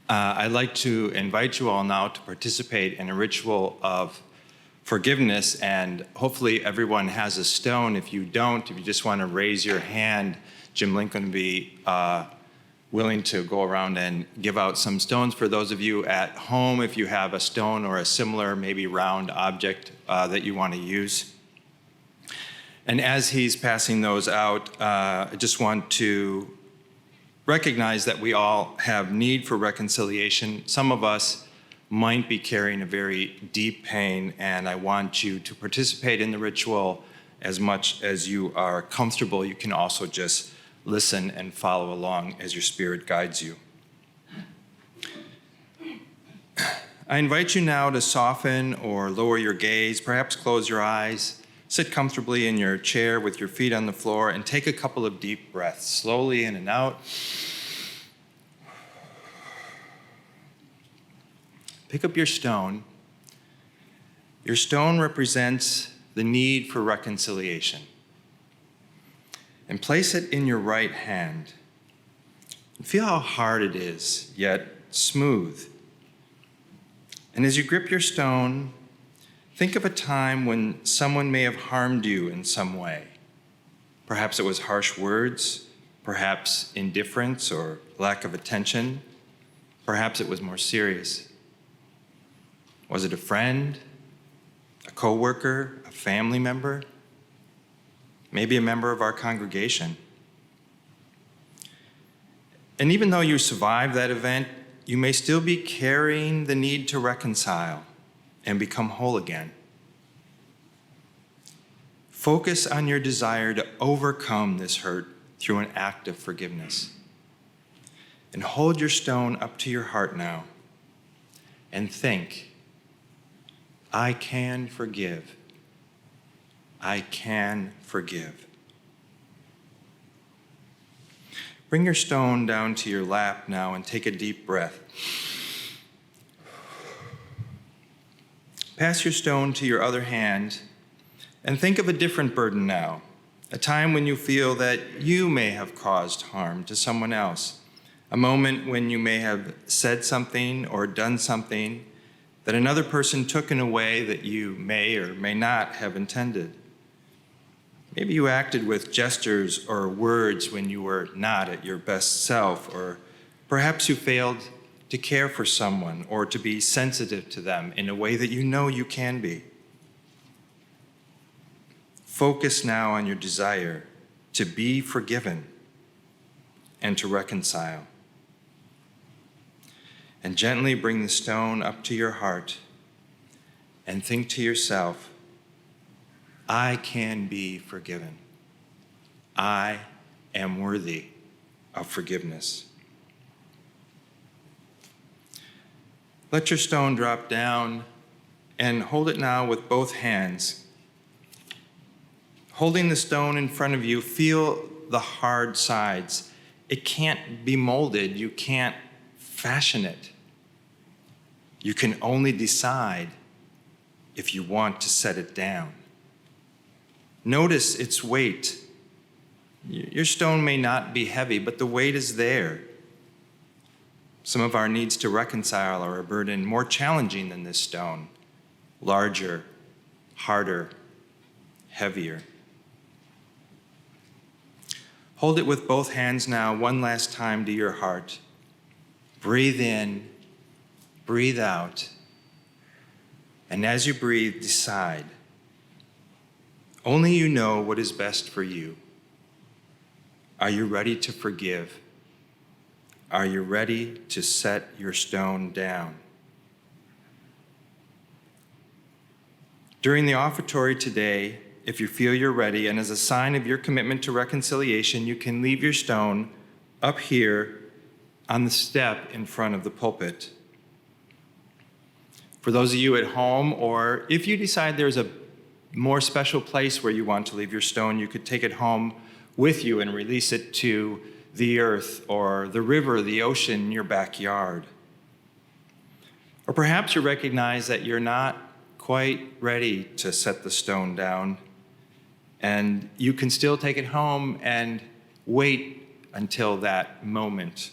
I'd like to invite you all now to participate in a ritual of forgiveness, and hopefully everyone has a stone. If you don't, if you just want to raise your hand, Jim Lincoln would be willing to go around and give out some stones for those of you at home if you have a stone or a similar maybe round object that you want to use. And as he's passing those out, I just want to recognize that we all have need for reconciliation. Some of us might be carrying a very deep pain, and I want you to participate in the ritual as much as you are comfortable. You can also just listen and follow along as your spirit guides you. I invite you now to soften or lower your gaze, perhaps close your eyes, sit comfortably in your chair with your feet on the floor, and take a couple of deep breaths, slowly in and out. Pick up your stone. Your stone represents the need for reconciliation. And place it in your right hand. And feel how hard it is, yet smooth. And as you grip your stone, think of a time when someone may have harmed you in some way. Perhaps it was harsh words, perhaps indifference or lack of attention. Perhaps it was more serious. Was it a friend, a coworker, a family member? Maybe a member of our congregation. And even though you survived that event, you may still be carrying the need to reconcile and become whole again. Focus on your desire to overcome this hurt through an act of forgiveness. And hold your stone up to your heart now and think, I can forgive. I can forgive. Bring your stone down to your lap now and take a deep breath. Pass your stone to your other hand and think of a different burden now, a time when you feel that you may have caused harm to someone else, a moment when you may have said something or done something that another person took in a way that you may or may not have intended. Maybe you acted with gestures or words when you were not at your best self, or perhaps you failed to care for someone or to be sensitive to them in a way that you know you can be. Focus now on your desire to be forgiven and to reconcile. And gently bring the stone up to your heart and think to yourself, I can be forgiven. I am worthy of forgiveness. Let your stone drop down and hold it now with both hands. Holding the stone in front of you, feel the hard sides. It can't be molded. You can't fashion it. You can only decide if you want to set it down. Notice its weight. Your stone may not be heavy, but the weight is there. Some of our needs to reconcile are a burden more challenging than this stone, larger, harder, heavier. Hold it with both hands now, one last time to your heart. Breathe in, breathe out, and as you breathe, decide. Only you know what is best for you. Are you ready to forgive? Are you ready to set your stone down? During the offertory today, if you feel you're ready, and as a sign of your commitment to reconciliation, you can leave your stone up here on the step in front of the pulpit. For those of you at home, or if you decide there's a more special place where you want to leave your stone, you could take it home with you and release it to the earth or the river, the ocean in your backyard. Or perhaps you recognize that you're not quite ready to set the stone down, and you can still take it home and wait until that moment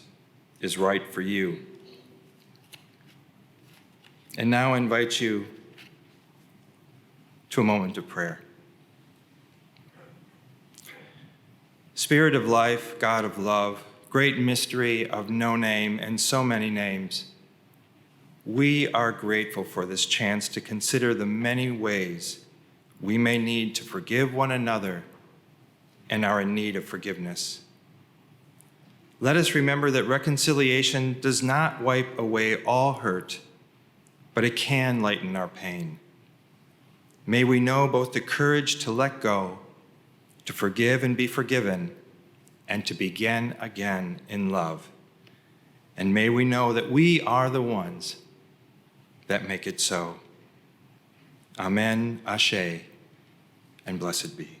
is right for you. And now I invite you to a moment of prayer. Spirit of life, God of love, great mystery of no name and so many names, we are grateful for this chance to consider the many ways we may need to forgive one another and are in need of forgiveness. Let us remember that reconciliation does not wipe away all hurt, but it can lighten our pain. May we know both the courage to let go, to forgive and be forgiven, and to begin again in love. And may we know that we are the ones that make it so. Amen, Ashe, and blessed be.